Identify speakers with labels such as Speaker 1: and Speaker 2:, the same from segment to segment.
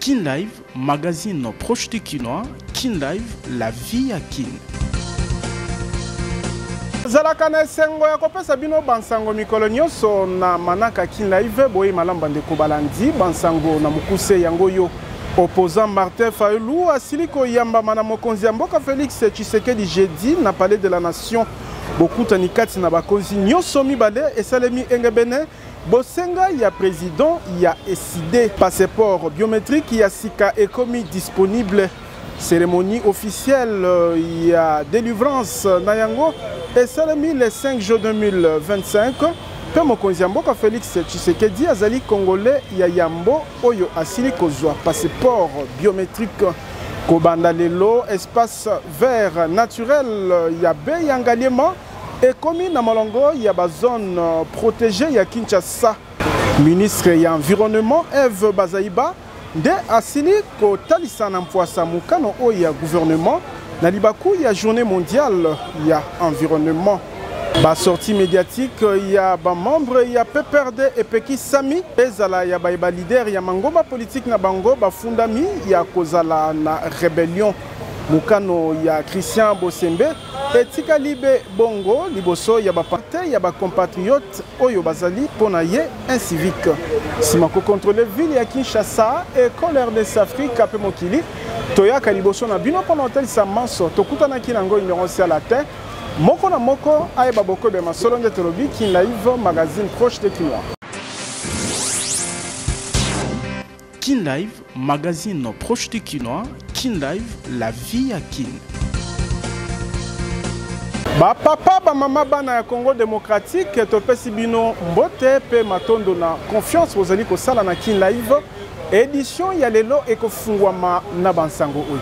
Speaker 1: Kin Live, magazine proche de Kinois. Kin Live, la vie à Kin.
Speaker 2: Zalakana sengo ya kopesa bino bansango mikolo nyonso na manaka Kin Live boye malamba ndeko balandi bansango na mukuse yango yo opposant Martin Fayulu asiliko yamba mana mokonzi ya mboka Félix Tshisekedi jeudi na palais de la nation bokuta nikati na bakonzi nyonso mibale esalemi engebene bosenga ya président ya SID passeport biométrique ya sika ekomi disponible. Cérémonie officielle ya délivrance Nayango et salami le 5 juin 2025. Pe mokonzi ya mboka Félix Tshisekedi azali congolais ya yambo oyo asili kozwa passeport biométrique kobanda lelo espace vert naturel ya be yangaliema ekomi na molongo ya ba zone protégée ya Kinshasa. Ministre ya environnement Eve Bazaiba nde asili kotalisa na mpwasa mukano oyo ya gouvernement na libaku ya journée mondiale ya environnement. Ba sortie médiatique ya ba membre ya PPRD epeki sami ezala ya ba leader ya mangomba politique na bango ba fundami ya kozala na rébellion mukano ya Christian Bosembe etika libe bongo liboso ya ba parti ya ba compatriotes oyo bazali pona ye incivique simako contrôler ville ya Kinshasa et colère des Afrique pe mokili toyaka liboso na bino pona hotel Samanso tokutana kinango ignorance à la terre moko na moko ayeba boko be masolo nde tolobi Kin Live magazine proche de Kinois.
Speaker 1: Kin Live, magazine proche de Kinois. Kin Live, la vie à Kin.
Speaker 2: Ba papa ba mama bana ya Congo démocratique topesi bino mbote pe matondo na confiance bozali kosala na Kin Live édition ya lelo ekofungwama na bansango oyo.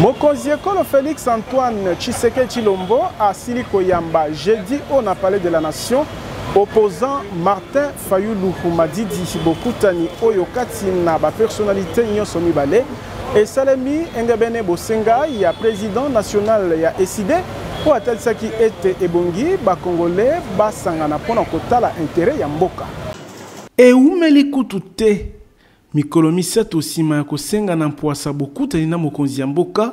Speaker 2: Mokonzi ekolo Félix Antoine Tshisekedi Tshilombo asili koyamba jeudi au na palais de la nation opposant Martin Fayulu Madidi bokutani oyo kati na ba personnalité nyonso mibale et salemi engebene bosenga ya président national ya SID po atalisaki ete ebongi ba congolais basangana pona kotala intérêt ya mboka.
Speaker 1: E umeli kutute mikolo misato sima ya kosenga na mpwasa bokutani na mokonzi ya mboka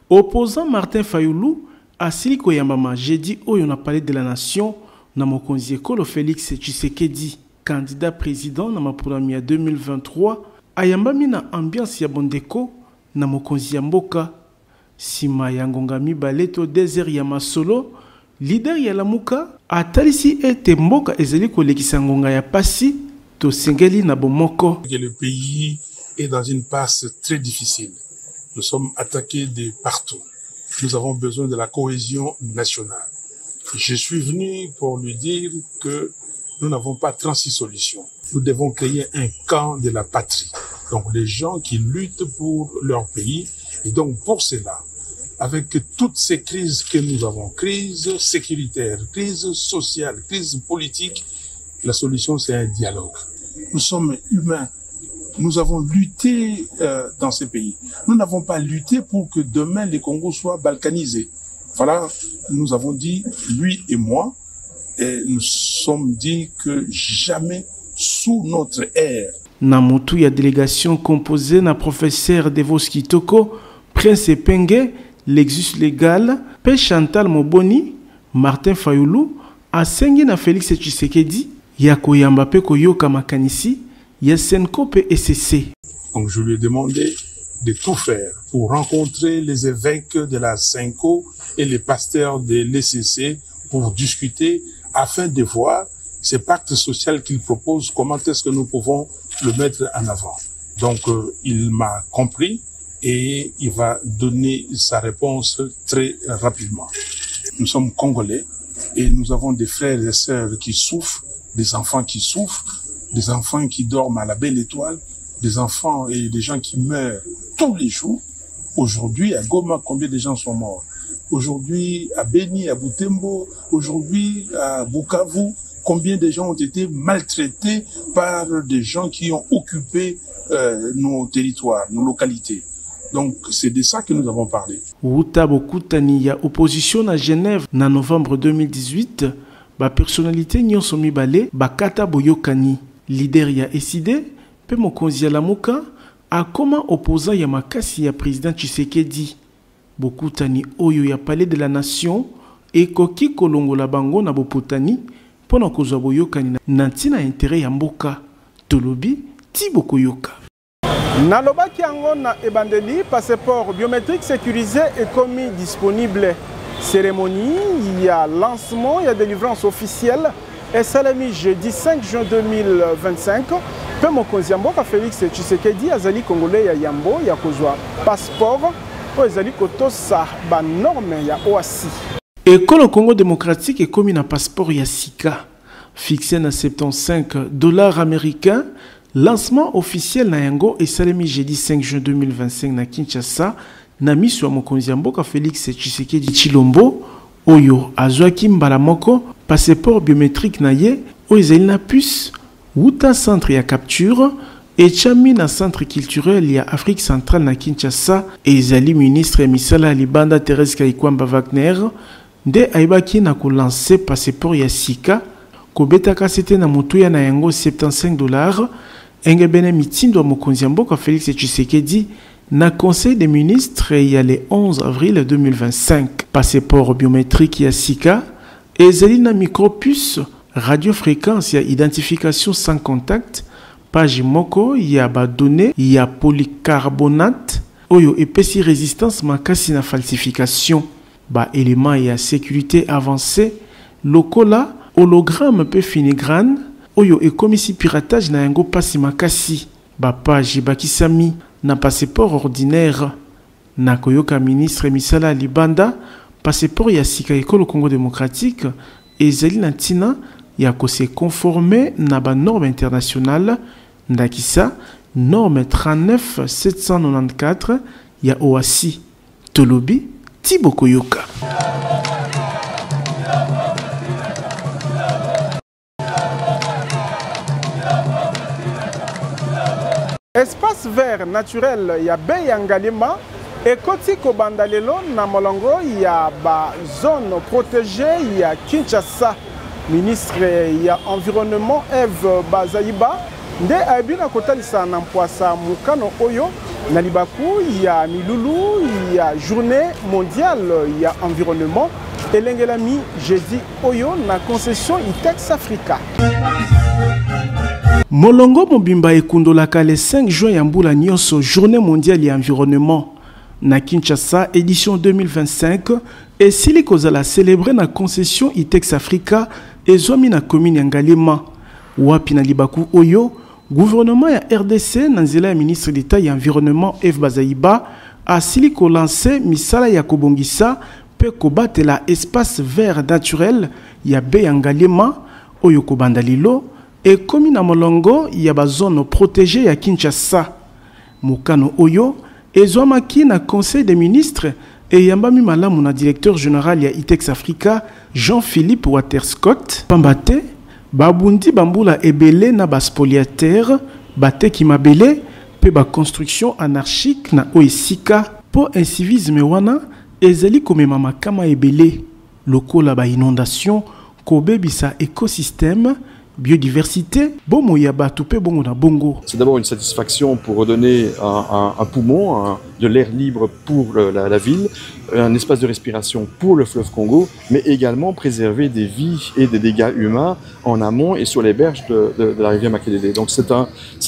Speaker 1: opposant Martin Fayulu asili koyambama jeudi oyo na palais de la nation na mokonzi ekolo Félix Tshisekedi candidat président na mapulami ya 2023 ayambami na ambiance ya bondeko na mokonzi ya mboka sima ya ngonga mibale to désert ya masolo leader ya lamuka atalisi ete mboka ezali kolekisa ngonga ya pasi to sengeli na bomoko.
Speaker 3: Le pays est dans une passe très difficile. Nous sommes attaqués de partout. Nous avons besoin de la cohésion nationale. Je suis venu pour lui dire que nous n'avons pas 36 solutions. Nous devons créer un camp de la patrie. Donc les gens qui luttent pour leur pays. Et donc pour cela, avec toutes ces crises que nous avons, crise sécuritaire, crise sociale, crise politique, la solution c'est un dialogue. Nous sommes humains. Nous avons lutté dans ces pays. Nous n'avons pas lutté pour que demain les Congos soient balkanisés. Voilà, nous avons dit, lui et moi, et nous sommes dit que jamais sous notre ère.
Speaker 1: Namutu ya délégation composée na professeur Devos Kitoko, Prince Penge, Lexus Légal, P. Chantal Moboni, Martin Fayulu, asengi na Félix Tshisekedi, ya koyamba pe koyoka makanisi, ya Senko pe SCC.
Speaker 3: Donc je lui ai demandé de tout faire pour rencontrer les évêques de la Senko et les pasteurs de l'ECC pour discuter afin de voir ce pacte social qu'il propose, comment est-ce que nous pouvons le mettre en avant. Donc il m'a compris et il va donner sa réponse très rapidement. Nous sommes Congolais et nous avons des frères et sœurs qui souffrent, des enfants qui souffrent, des enfants qui dorment à la belle étoile, des enfants et des gens qui meurent tous les jours. Aujourd'hui, à Goma, combien de gens sont morts? Aujourd'hui, à Beni, à Butembo, aujourd'hui, à Bukavu, combien de gens ont été maltraités par des gens qui ont occupé nos territoires, nos localités. Donc, c'est de ça que nous avons parlé.
Speaker 1: Wuta bokutani ya opposition à Genève en novembre 2018, ba personnalité nyonso mibale bakata boyokani leader ya SID pe mokonzi ya lamuka akoma opposant ya makasi ya président Tshisekedi. Bokutani oyo ya palais de la nation ekoki kolongola bango na bopotani pona kozwa boyokani na ntina intérêt ya mboka. Tolobi ti bokoyoka.
Speaker 2: Nalobaki yango na ebandeli passeport biométrique sécurisé est commis disponible. Cérémonie, il y a lancement, il y a délivrance officielle. Et ça l'a mis jeudi 5 juin 2025. Pe mokonzi mboka Félix Tshisekedi azali congolais ya yambo ya kozwa passeport po azali kotosa ba norme ya OACI.
Speaker 1: École Congo démocratique est commis na passeport ya sika fixé na $75 américains. Lancement officiel na yango et salemi jeudi 5 juin 2025 na Kinshasa na miso ya mokonzi mboka Félix Tshisekedi Tshilombo oyo azwaki mbala moko passeport biométrique na ye oyo ezali na puce wuta centre ya capture et chami na centre culturel ya Afrique centrale na Kinshasa et ezali ministre ya misala libanda Thérèse Kaikwamba Wagner nde aibaki na ko lancer passeport ya sika kobetaka c'était na motuya na yango $75 engebene mitindo wa mokonzi mboka Félix Tshisekedi na conseil des ministres il y a le 11 avril 2025 passeport biométrique ya sika ezali na micropuce radiofréquence ya identification sans contact page moko ya ba données ya polycarbonate oyo epesi résistance makasi na falsification ba élément ya sécurité avancée lokola hologramme pe filigrane oyo ekomisi piratage na yango pasi makasi ba page bakisami na passeport ordinaire na koyoka ministre misala libanda passeport ya sika ekolo Congo démocratique ezali na ntina ya ko se conformer na ba norme internationale ndakisa norme 39794 ya OACI. Tolobi Tibo Koyoka.
Speaker 2: Espace vert naturel ya Beyangalema et koti kobanda lelo na molongo ya ba zone protégée ya Kinshasa. Ministre ya environnement Eve Bazaiba nde abina kotalisa na mpwasa mukano oyo na libaku ya milulu ya journée mondiale ya environnement elengelami jeudi oyo na concession Itex Africa.
Speaker 1: Molongo mobimba ekundolaka le 5 juin ya mbula nyonso journée mondiale ya environnement na Kinshasa édition 2025 esili kozala célébré na concession Itex Africa ezwami na commune ya Ngalema wapi na libaku oyo gouvernement ya RDC na nzela ya ministre d'État ya environnement Eve Bazaiba asili ko lancer misala ya kobongisa pe kobatela espace vert naturel ya Beyangalema oyo kobanda lilo et commune na molongo ya ba zone protégée ya Kinshasa. Mukano oyo ezwamaki na conseil des ministres et yambami malamu na directeur général ya Itex Africa Jean-Philippe Waterscott pambate babundi bambula ebele na baspoliataire bateki mabele pe ba construction anarchique na oesika po incivisme wana ezali komema makama ebele lokola ba inondation kobebisa écosystème biodiversité, bomo ya batu pe bongo na bongo.
Speaker 4: C'est d'abord une satisfaction pour redonner un poumon, de l'air libre pour la ville, un espace de respiration pour le fleuve Congo, mais également préserver des vies et des dégâts humains en amont et sur les berges de la rivière Makelele. Donc c'est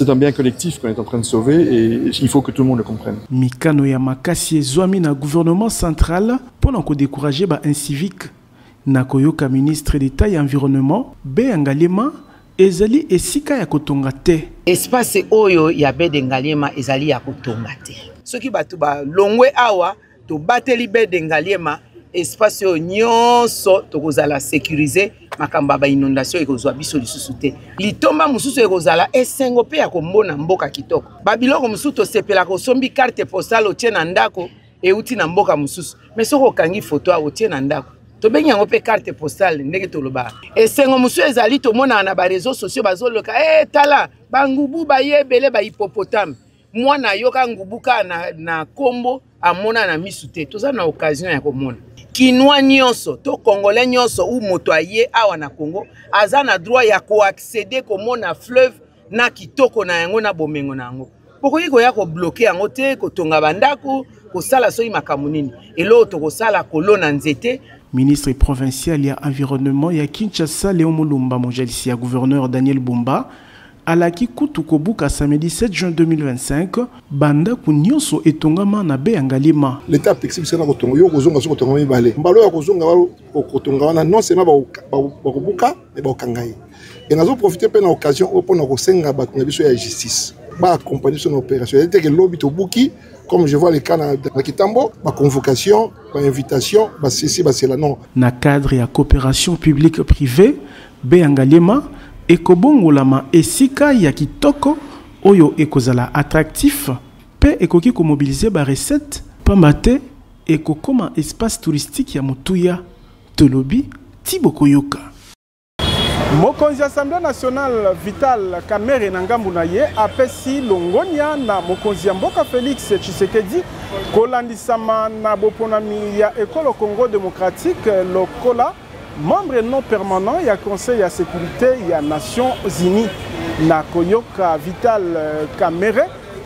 Speaker 4: un bien collectif qu'on est en train de sauver et il faut que tout le monde le comprenne.
Speaker 1: Mikano ya makasi ezwami na gouvernement central pour ko décourager ba incivique. Nakoyoka ministre d'État et environnement Beyangalema ezali esika ya kotonga te.
Speaker 5: Espace oyo ya Beyangalema ezali ya kotonga te. Soki batu ba longwe awa to bateli Beyangalema espace oyo nyonso tokozala sécuriser makamba ba inondation ekozwa biso lisusu te. Litomba mususu ekozala esengo pe ya kombona mboka kitoko. Babiloko mususu to sepela ko sombi carte postale otie na ndako euti na mboka mususu. Mais soko kangi photo otie na ndako to bengi yango pe carte postale ndenge toloba esengo musu ezali to mona na ba réseaux sociaux bazoloka tala bangubu bayebele ba hippopotame mwana yoka ngubuka na kombo amona na misute toza na occasion ya komona kinwa nyonso to congolais nyonso ou moto aye awa na Congo aza na droit ya ko accéder komona fleuve na kitoko na yango na bomengo na yango. Bokoki koya ko bloquer yango te ko tonga bandako ko sala soyi makambo nini. Elo to ko sala kolona nzete.
Speaker 1: Ministre provincial ya environnement ya Kinshasa Léon Mulumba Monjalisi ya gouverneur Daniel Bumba alaki kutu kobuka samedi 7 juin 2025 banda kunyonso etongama na Beyangalima.
Speaker 6: L'état flexible c'est na kotonga yo kozonga so kotonga mibale. Mbalo ya kozonga kotonga wana non seulement ba kobuka mais ba kangai. Et nazo profiter pe na occasion pour na kosenga ba na biso ya justice. Ba accompagner son opération. Il était que lobby to buki comme je vois les cas na Kitambo, ma convocation, ma invitation, ma ceci, c'est là non.
Speaker 1: Na cadre ya coopération publique privée, Beyangalima ekobongolama esika ya kitoko oyo ekozala attractif pe ekoki ko mobiliser ba recette pambate ekokoma espace touristique ya Mutuya Tolobi Tibokoyoka.
Speaker 2: Mokonzi Assemblée nationale Vital Kamerhe na ngambu na ye apesi longonia na mokonzi ya mboka Félix Tshisekedi kolandisama na boponami ya ekolo Congo démocratique lokola membre non permanent ya conseil ya sécurité ya Nations Unies na koyoka Vital Kamerhe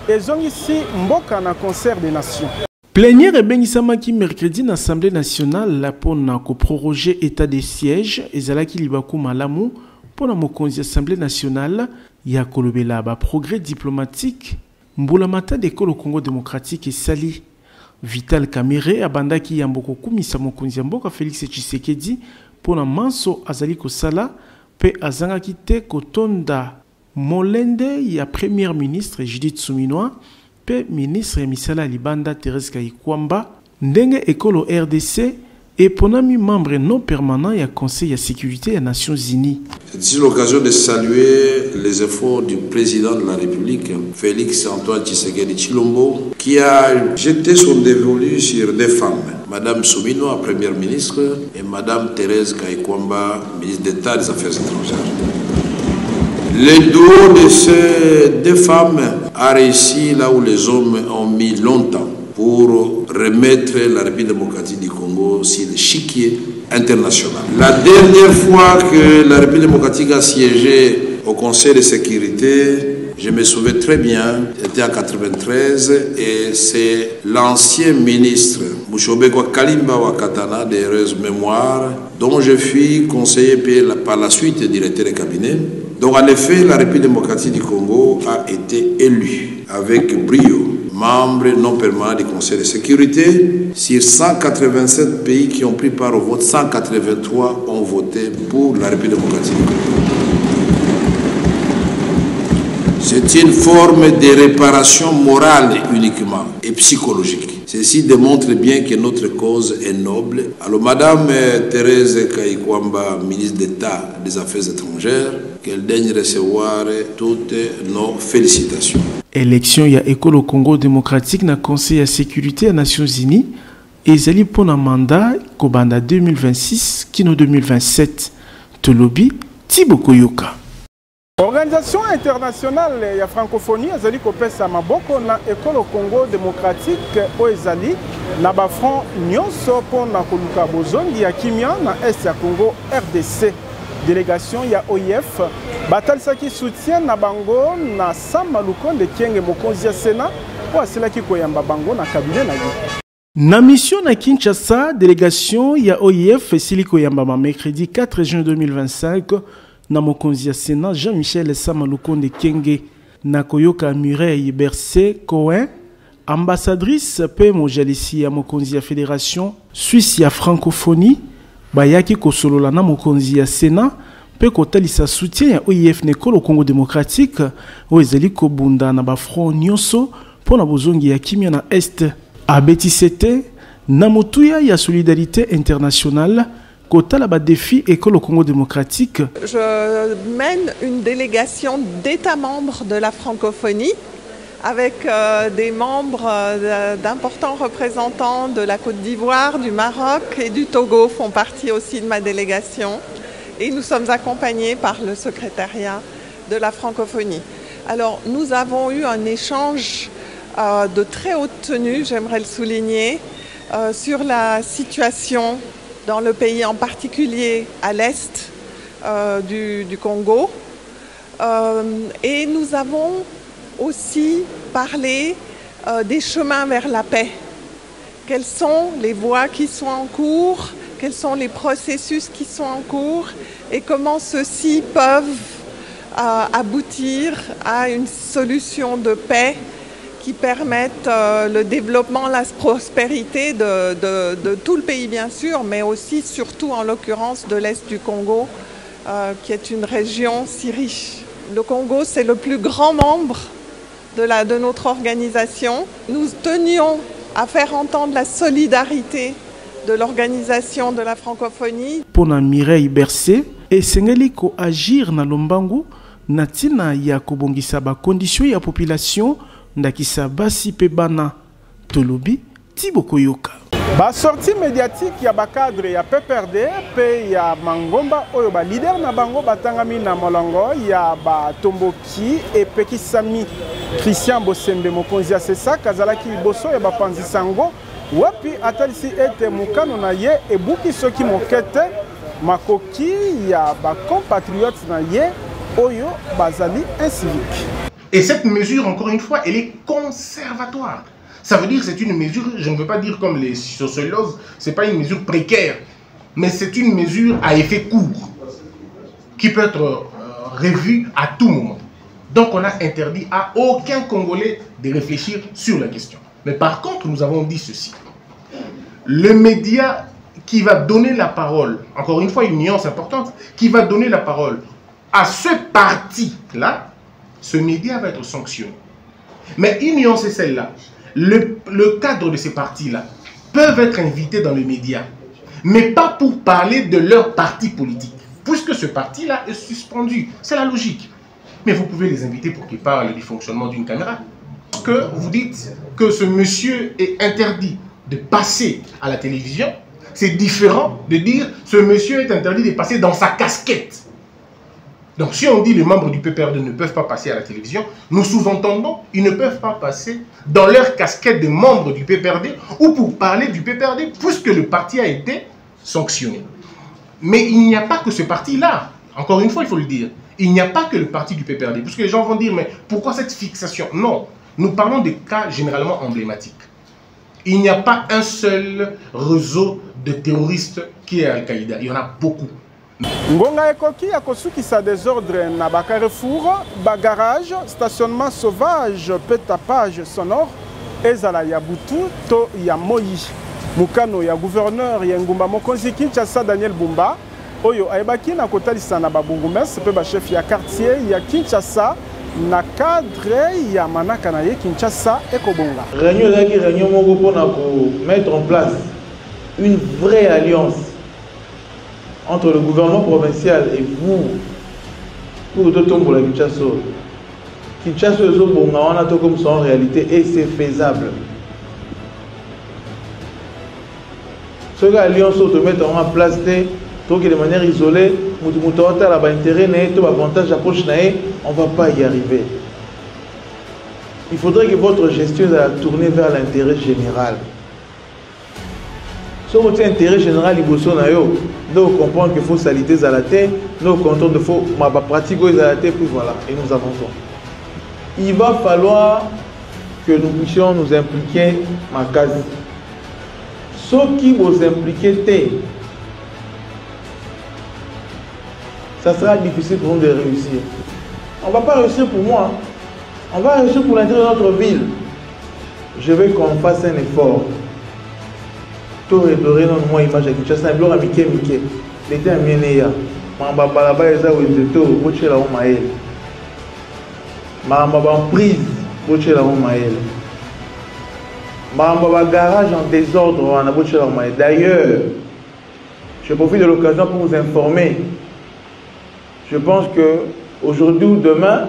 Speaker 2: ezongisi mboka na concert des nations.
Speaker 1: Plénière ebengisamaki mercredi na Assemblée nationale pona ko proroger état de siège ezalaki libaku malamu pona mokonzi Assemblée nationale ya kolobela ba progrès diplomatique mbula mata de kolo Congo démocratique esali. Vital Kamerhe abandaki ya mboko kumisa mokonzi mboka Félix Tshisekedi pona manso azali kosala pe azangaki te kotonda molende ya premier ministre Judith Suminwa pe ministre ya misala libanda Thérèse Kayikwamba ndenge ekolo RDC et ponami membre non permanent ya Conseil de sécurité des Nations Unies.
Speaker 7: C'est ici l'occasion de saluer les efforts du président de la République, Félix Antoine Tshisekedi Tshilombo, qui a jeté son dévolu sur des femmes, Madame Suminwa, première ministre, et Madame Thérèse Kayikwamba, ministre d'État des Affaires étrangères. Le duo de ces deux femmes a réussi là où les hommes ont mis longtemps pour remettre la République démocratique du Congo sur l'échiquier international. La dernière fois que la République démocratique a siégé au Conseil de sécurité, je me souviens très bien, c'était en 1993, et c'est l'ancien ministre Mushobekwa Kalimba Wakatana, d'heureuse mémoire, dont je fus conseiller par la suite directeur de cabinet. Donc en effet, la République démocratique du Congo a été élue avec brio, membre non permanent du Conseil de sécurité. Sur 187 pays qui ont pris part au vote, 183 ont voté pour la République démocratique du Congo. C'est une forme de réparation morale uniquement et psychologique. Ceci démontre bien que notre cause est noble. Alors Madame Thérèse Kayikwamba, ministre d'État des Affaires étrangères, qu'elle daigne recevoir toutes nos félicitations.
Speaker 1: Élection ya École Congo démocratique na Conseil de sécurité des Nations Unies ezali pona mandat kobanda 2026 kino 2027 Tolobi Tibokoyoka.
Speaker 2: Organisation internationale ya francophonie ezali kopesa maboko na École Congo démocratique o ezali na ba front nyonso pona koluka bozongi ya kimia na est ya Congo RDC. Délégation ya OIF batalisaki soutien na bango na Sama Lukonde Kyenge mokonzi ya Sénat po asilaki koyamba bango na cabinet na ye.
Speaker 1: Na mission na Kinshasa, délégation ya OIF esili koyamba mercredi 4 juin 2025 na mokonzi ya Sénat Jean-Michel Sama Lukonde Kyenge na koyoka Mireille Bercé Cohen, ambassadrice pe mojalisi ya mokonzi ya Fédération Suisse ya francophonie bayaki kosolola na mokonzi ya Sénat pe kotalisa soutien ya OIF nekolo Congo démocratique o ezali kobunda na ba front nyonso pona bozongi ya kimia na est abetisete na motuya ya solidarité internationale kotala ba défi école Congo démocratique.
Speaker 8: Je mène une délégation d'États membres de la francophonie avec des membres d'importants représentants de la Côte d'Ivoire, du Maroc et du Togo font partie aussi de ma délégation. Et nous sommes accompagnés par le secrétariat de la francophonie. Alors nous avons eu un échange de très haute tenue, j'aimerais le souligner, sur la situation dans le pays, en particulier à l'est du Congo, Et nous avons aussi parlé des chemins vers la paix. Quelles sont les voies qui sont en cours, quels sont les processus qui sont en cours et comment ceux-ci peuvent aboutir à une solution de paix qui permette le développement, la prospérité de tout le pays bien sûr, mais aussi surtout en l'occurrence de l'Est du Congo, qui est une région si riche. Le Congo, c'est le plus grand membre de notre organisation. Nous tenions à faire entendre la solidarité de l'organisation de la francophonie.
Speaker 1: Pour Mireille Bercé, et sengeli ko agir na lombangu natina ya kobongisa ba condition ya population ndakisa basi pe bana tolobi Tiboko Yoka.
Speaker 2: Ba sortie médiatique ya ba cadre ya PPRD pe ya Mangomba oyo ba leader na bango batangami na molongo ya ba Tomboki et Pekisami Christian Bosembe mokonzi ya sesa kazalaki liboso ya bapanzi sango wapi atalisi ete mukano na ye ebuki soki mokete makoki ya ba compatriotes na ye oyo bazali incivique.
Speaker 9: Et cette mesure, encore une fois, elle est conservatoire. Ça veut dire que c'est une mesure, je ne veux pas dire comme les sociologues, ce n'est pas une mesure précaire, mais c'est une mesure à effet court, qui peut être revue à tout moment. Donc on a interdit à aucun Congolais de réfléchir sur la question. Mais par contre, nous avons dit ceci. Le média qui va donner la parole, encore une fois une nuance importante, qui va donner la parole à ce parti-là, ce média va être sanctionné. Mais une nuance est celle-là. Le cadre de ces partis-là peuvent être invités dans les médias, mais pas pour parler de leur parti politique, puisque ce parti-là est suspendu. C'est la logique. Mais vous pouvez les inviter pour qu'ils parlent du fonctionnement d'une caméra. Que vous dites que ce monsieur est interdit de passer à la télévision, c'est différent de dire ce monsieur est interdit de passer dans sa casquette. Donc si on dit les membres du PPRD ne peuvent pas passer à la télévision, nous sous-entendons ils ne peuvent pas passer dans leur casquette de membres du PPRD ou pour parler du PPRD puisque le parti a été sanctionné. Mais il n'y a pas que ce parti-là. Encore une fois, il faut le dire. Il n'y a pas que le parti du PPRD. Parce que les gens vont dire, mais pourquoi cette fixation? Non, nous parlons des cas généralement emblématiques. Il n'y a pas un seul réseau de terroristes qui est Al-Qaïda. Il y en a beaucoup.
Speaker 2: Ngonga ekoki ya kosukisa désordre na ba carrefour, ba garage, stationnement sauvage, pe tapage sonore, ezala ya butu to ya moyi. Mukano ya gouverneur ya ngumba mokonzi Kinshasa Daniel Bumba, oyo ayebaki na kotalisa na ba bungumes pe ba chef ya quartier ya Kinshasa na cadre ya manaka na ye Kinshasa ekobonga.
Speaker 10: Réunion moko pona ko mettre en place une vraie alliance entre le gouvernement provincial et vous, pour tout le monde, Kinshasa. Kinshasa est comme ça en réalité et c'est faisable. Ce que l'alliance se met en place de manière isolée, on ne va pas y arriver. Il faudrait que votre gestion soit tournée vers l'intérêt général. Si on a intérêt général, il faut comprendre qu'il faut salité à la terre, nous comptons de faut pratiquer à la terre, puis voilà, et nous avançons. Il va falloir que nous puissions nous impliquer en case. Ceux qui vous impliquent, ça sera difficile pour nous de réussir. On ne va pas réussir pour moi, on va réussir pour l'intérêt de notre ville. Je veux qu'on fasse un effort. Tout redoré dans moi image à Kinshasa, il y a Mickey. L'été à Miénéa. Mamba Balaba est à Ouézeto, Boché la Omaël. Mamba prise, Boché la Omaël. Mamba garage en désordre, on a Boché la Omaël. D'ailleurs, je profite de l'occasion pour vous informer. Je pense que aujourd'hui ou demain,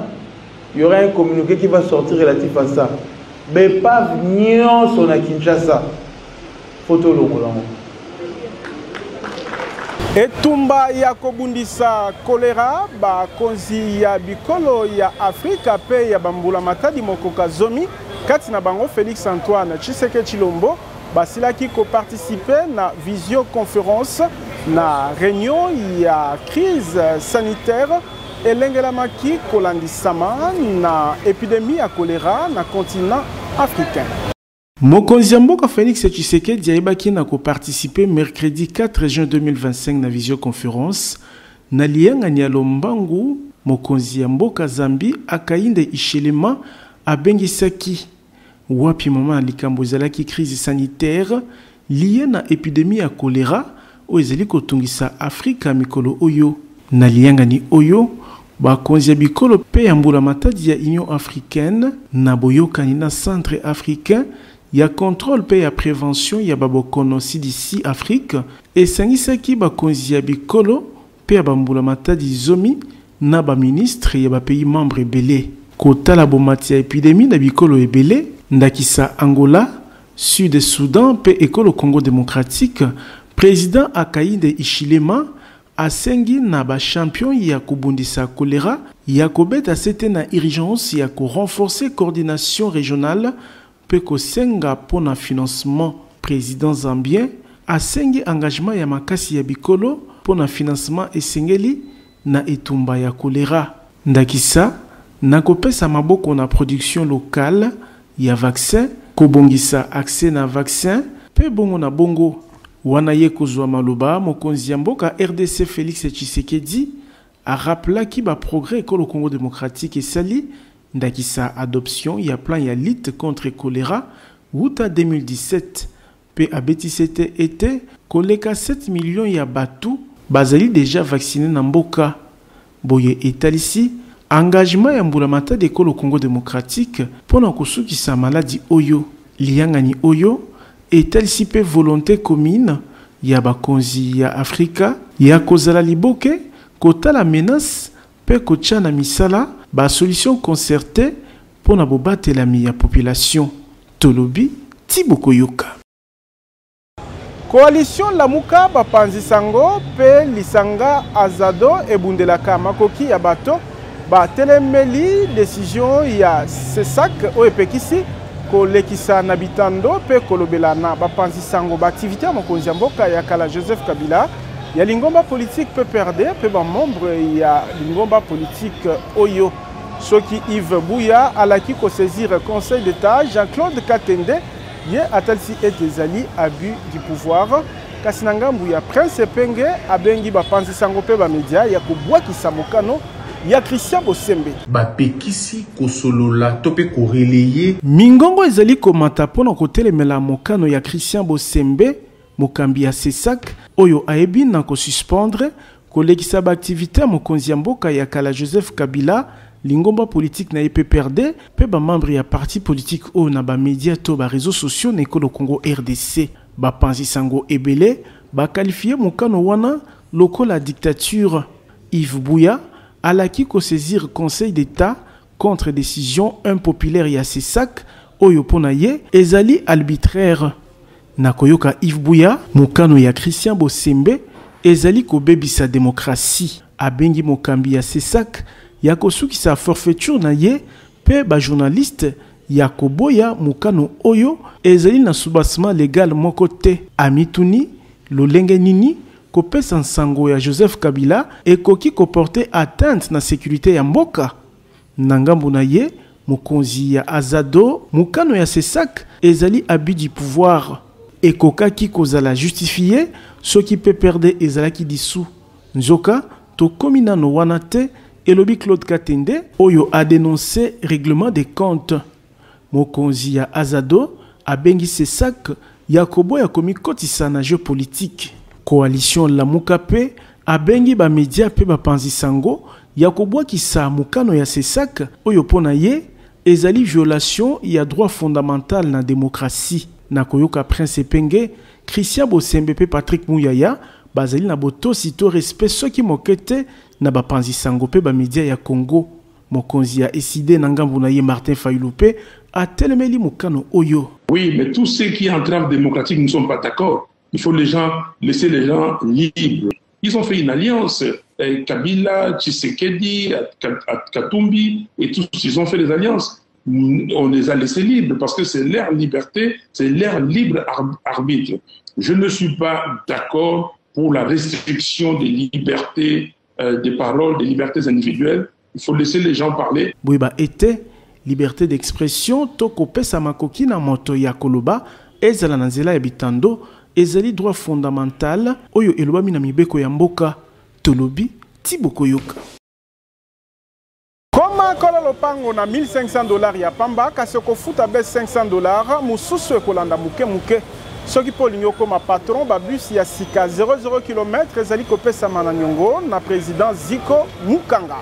Speaker 10: il y aura un communiqué qui va sortir relatif à ça. Mais pas venir sur la Kinshasa.
Speaker 2: Etumba ya kobundisa kolera ba konzi ya bikolo ya Afrika pe ya bambula matadi mokoka zomi kati na bango Félix Antoine Tshisekedi Tshilombo basilaki ko participer na visioconférence na réunion ya crise sanitaire elengelamaki kolandisama na épidémie ya choléra na continent africain.
Speaker 1: Mokonzi ya mboka Félix Tshisekedi ayebaki na koparticiper mercredi 4 juin 2025 na visioconférence na liyangani ya Lombangu. Mokonzi ya mboka Zambie Hakainde Hichilema abengisaki wapi mama likambo ezalaki crise sanitaire liée na épidémie ya choléra oyo ezali kotungisa Afrika mikolo oyo. Na liyangani oyo bakonzi ya bikolo pe ya mbula matadi ya Union africaine na boyokani na centre africain ya contrôle pe ya prévention ya babokono CDC Afrique esangisaki bakonzi ya bikolo pe ya bambula matadi zomi na ba ministre ya ba pays membre ebele kotala bomati ya épidémie na bikolo ebele ndakisa Angola, Sud Soudan pe ekolo Congo démocratique. Président Hakainde Hichilema asengi na ba champion ya kubundisa choléra ya kobeta sete na urgence ya ko renforcer coordination régionale pe ko senga pona financement. Président zambien asengi engagement ya makasi ya bikolo pona financement esengeli na etumba ya choléra. Ndakisa na kopesa maboko na production locale ya vaccin, kobongisa accès na vaccin pe bongo na bongo. Wana ye kozwa maloba mokonzi ya mboka RDC Félix Tshisekedi a rappelé ki ba progrès ekolo Congo démocratique esali ndakisa adoption ya plan ya lutte contre choléra wuta 2017 pe abetisete ete koleka 7 millions ya batu bazali déjà vacciné na mboka. Boye etalisi engagement ya mbula matadi ekolo Congo démocratique pona kosukisa maladi oyo. Liyangani oyo etalisi pe volonté commune ya bakonzi ya Afrika ya kozala liboke kotala menace pe kotia na misala ba solution concertée pona bobatelami ya population. Tolobi Tiboko Yoka.
Speaker 2: Coalition Lamuka bapanzisango pe lisanga azado ebundelaka makoki ya bato batelemeli décision ya CESAC o epekisi kolekisa na bitando pe kolobela na bapanzisango baaktivité ya mokonzi ya mboka ya kala Joseph Kabila ya lingomba politique pe perde pe ba membre ya lingomba politique oyo. Soki Yves Bouya alaki ko saisir conseil d'état Jean-Claude Katende ye atalisi etezali abus du pouvoir. Kasinangambu ya Prince Penge abengi bapanzisango pe ba media ya kobwakisa mokano ya Christian Bosembe
Speaker 9: bapekisi kosolola tope koreleye
Speaker 1: mingongo ezali komata pona kotelemela mokano ya Christian Bosembe mokambi ya CESAC oyo ayebi na kosuspendre kolekisa baaktivité ya mokonzi ya mboka ya kala Joseph Kabila lingomba politique na EPPRD pe ba membre ya parti politique oyo na ba média to ba réseaux sociaux na ekolo Congo RDC. Bapanzisango ebele bakalifie mokano wana lokola dictature. Yves Bouya alaki ko saisir conseil d'état contre décision impopulaire ya CESAC oyo pona ye ezali arbitraire. Nakoyoka Yves Bouya mokano ya Christian Bosembe ezali ko bebisa démocratie. Abengi mokambi ya CESAC ya kosukisa forfaiture na ye pe ba journaliste ya koboya mokano oyo ezali na soubassement légal moko te. Amituni lolenge nini kopesa nsango ya Joseph Kabila ekoki koporte atteinte na sécurité ya mboka. Nangambu na ye mokonzi ya azado mokano ya CESAC ezali abus du pouvoir ekokaki kozala justifié soki pe perde ezalaki dissous. Nzoka to komina no wana te elobi Claude Katende oyo a dénoncé règlement des comptes. Mokonzi ya azado abengi CESAC ya koboya komikotisa na jeu politique. Coalition Lamuka pe abengi ba media pe bapanzisango ya kobwakisa mokano ya CESAC oyo pona ye ezali violation ya droit fondamental na démocratie. Na koyoka Prince Penge, Christian Bosembe pe Patrick Mouyaya bazali na botosi to respect soki mokete na bapanzisango pe ba media ya Congo. Mokonzi ya eside na ngambu na ye Martin Fayulu pe atelemeli mokano oyo.
Speaker 3: Oui, mais tous ceux qui entravent démocratique ne sont pas d'accord. Il faut laisser les gens libres. Ils ont fait une alliance. Kabila, Tshisekedi, Katumbi et tous, ils ont fait des alliances. On les a laissés libres parce que c'est leur liberté, c'est leur libre arbitre. Je ne suis pas d'accord pour la restriction des libertés des paroles, des libertés individuelles. Il faut laisser les gens parler.
Speaker 1: Boiba était liberté d'expression, toko pesa makoki na moto ya koloba, ezala na nzela ya bitando, ezali droit fondamental, oyo elobami na mibeko ya mboka, tolobi, tiboko yoka.
Speaker 2: Koma kola lopango na $1,500 ya pamba, kasi kofuta be $500, mususu ekolanda muke muke. Soki polingo koma patron, babus ya sika 00 km, ezali kopesa mananyongo na président Ziko Mukanga.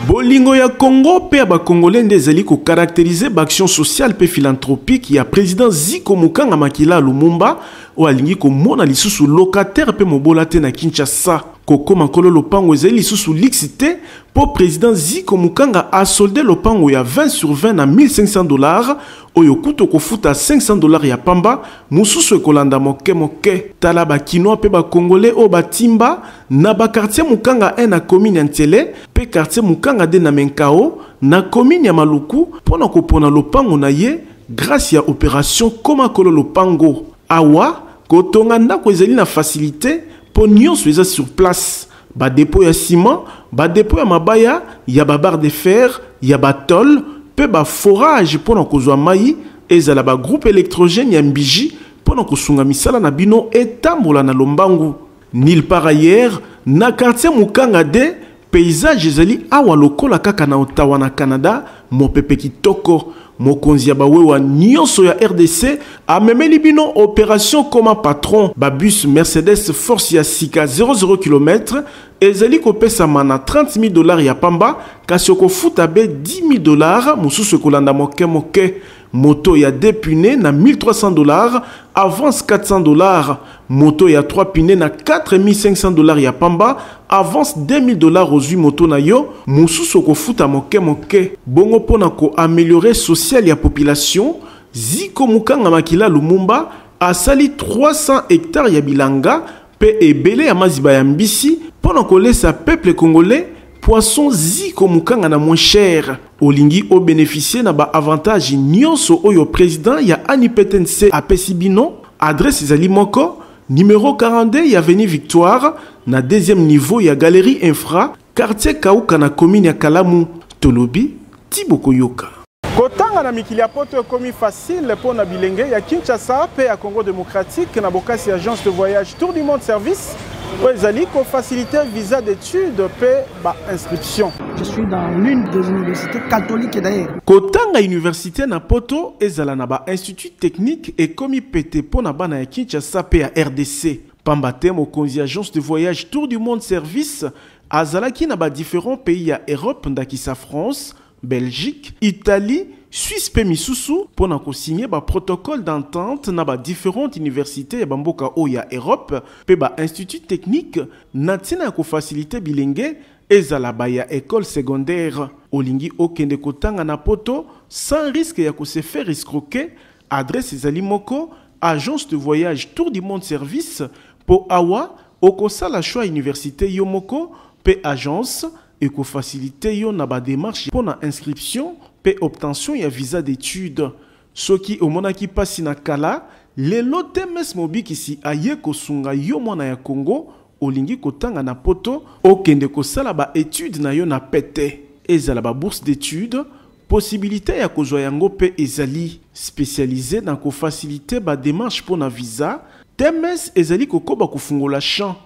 Speaker 1: Bolingo ya Congo pe ba Congolais ndezali ko caractériser l'action sociale pe philanthropique ya président Ziko Mukanga Makila Lumumba o alingi ko mona lisusu locataire pe mobola te na Kinshasa koko makolo lopango ezali lisusu lixité pour président Ziko Mukanga a soldé lopango ya 20 sur 20 na $1,500 oyo kuto ko futa $500 ya pamba mususu ekolanda moke moke tala ba kinois pe ba congolais o batimba na ba quartier Mukanga na commune Ntele pe quartier Mukanga de na Menkao na commune ya Maluku pona ko pona lopango na ye grâce ya opération koma kolo lopango awa kotonga ndako ezali na facilité po nyonso eza sur place ba dépôt ya ciment ba dépôt ya mabaya ya ba barre de fer ya ba tol pe ba forage pona kozwa mai ezala ba groupe électrogène ya mbiji pona kosunga misala na bino etambola na lombangu nil par ailleurs na quartier Mukanga de paysage ezali awa lokola kaka na Ottawa na Canada mopepe kitoko mokonzi ya bawewa nyonso ya RDC amemeli bino opération comme patron babus Mercedes force ya sika 00 km ezali kopesama na $30,000 ya pamba kasi okofuta be $10,000 mususu kolanda moke moke moto ya 2 pneus na $1,300 avance $400 moto ya 3 pneus na $4,500 ya pamba avance $2,000 ozwi moto na yo mususu kofuta moke moke bongo pona ko améliorer social ya population Ziko Mukanga Makila Lumumba asali 300 hectares ya bilanga pe ebele ya maziba ya mbisi pona ko lesa peuple congolais poisson Ziko Mukanga na moins cher olingi o bénéficier na ba avantage nyonso oyo président ya ANIPTNC apesi bino adresse ezali moko numéro 42 ya avenue Victoire na deuxième niveau ya galerie infra quartier Kauka na commune ya Kalamu tolobi tiboko yoka
Speaker 2: kotanga na mikili ya poto ekomi facile pour na bilenge ya Kinshasa pe ya Congo démocratique na bokasi agence de voyage Tour du Monde Service pour ezali ko faciliter visa d'études pe ba inscription.
Speaker 11: Je suis dans l'une des universités catholiques d'ailleurs.
Speaker 1: Kotanga université na poto ezala na ba institut technique et komi pété pour na bana ya Kinshasa pe ya RDC. Pambate mokonzi agence de voyage Tour du Monde Service azalaki na ba différents pays ya Europe ndakisa France, Belgique, Italie, Suisse pe misusu pona ko signer ba protocole d'entente na ba différentes universités ya bamboka o ya Europe pe ba institut technique natina ko faciliter bilenge ezala ba ya école secondaire olingi okende kotanga na poto sans risque ya ko se faire escroquer adresse ezali moko agence de voyage Tour du Monde Service po awa okosala choix université yo moko pe agence et ko faciliter yo na ba démarche pour na inscription pe obtention ya visa d'études soki omonaki pasi na kala lelo temes mobiki si aye kosunga yo mwana ya Congo olingi kotanga na poto okende kosala ba études na yo na pete ezala ba bourse d'études possibilité ya kozwa yango pe ezali spécialisé dans ko faciliter ba démarche pour na visa temes ezali kokoba kofungola champ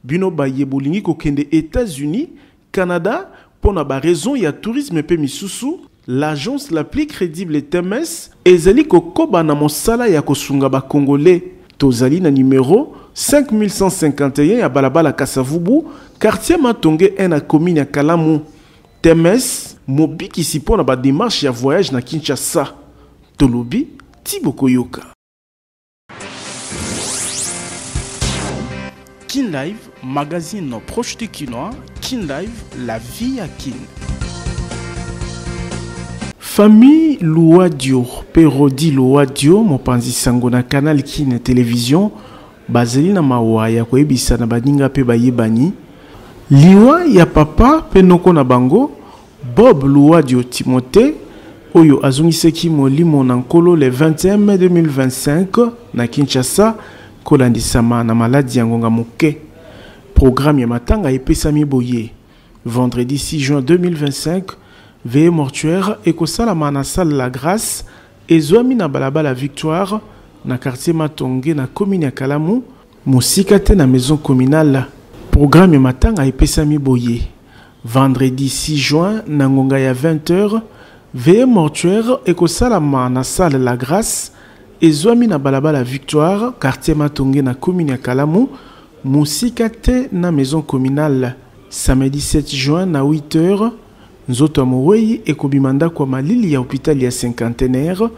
Speaker 1: bino ba yebolingi kokende États-Unis Canada, pour na ba raison ya tourisme pe misusu, l'agence la plus crédible TMS ezali kokoba na mosala ya kosunga ba congolais. Tozali na numéro 5151 ya balabala Kasavubu, quartier Matonge na commune ya Kalamu. TMS mobiki si pour na ba démarche ya voyage na Kinshasa. Tolobi tiboko yoka. Kin Live, magazine proche du Kinois. Kin Live, la vie à Kin. Famille Louadio, Perodi Louadio, mopanzi sango na canal Kin télévision, bazeli na mawa ya koyebisa na baninga pe bayebani. Liwa ya papa penoko na bango, Bob Louadio Timothée, oyo azungiseki molimo na nkolo le 21 mai 2025 na Kinshasa, kolandisama na maladi ya ngonga moke. Programme ya matanga epesami boye. Vendredi 6 juin 2025, veillée mortuaire ekosalama na salle La Grâce ezwami na balabala Victoire na quartier Matonge na commune ya Kalamu, mosika te na maison communale. Programme ya matanga epesami boye. Vendredi 6 juin na ngonga ya 20h, veillée mortuaire ekosalama na salle La Grâce ezwami na balabala Victoire, quartier Matonge na commune ya Kalamu, mosika te na maison communale. Samedi 7 juin na 8h, nzoto amowei ekobimanda kwa malili ya hôpital ya cinquantenaire,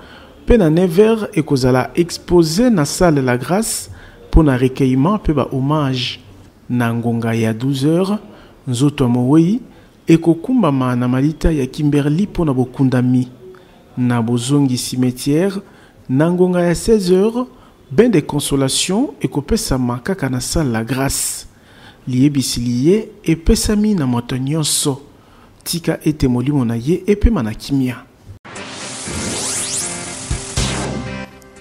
Speaker 1: pe na 9h ekozala exposé na salle La Grâce pour na recueillement pe ba hommage. Na ngonga ya 12h, nzoto amowei ekokumbama na malita ya Kimberly pour na bokundami. Na bozongi cimetière, na ngonga ya 16h, bain de consolation ekopesama kaka na salle La Grâce. Liebisi liye epesami na moto nyonso. Tika ete molimo na ye epema na kimia.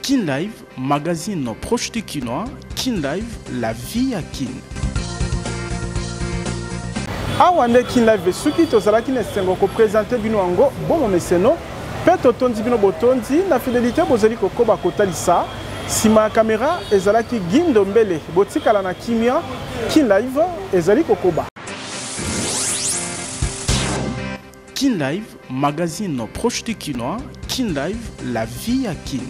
Speaker 1: Kin Live, magazine proche du Kinois. Kin Live, la vie à Kin.
Speaker 2: Awande Kin Live suki tozalaki na esengo ko présenter bino ango bon meseno peto tondi bino botondi na fidélité bozali kokoba kotalisa sima caméra ezalaki Gindo Mbele botikala na kimia. Kin Live ezali kokoba.
Speaker 1: Kin Live, magazine proche du Kinois. Kin Live, la vie à Kin.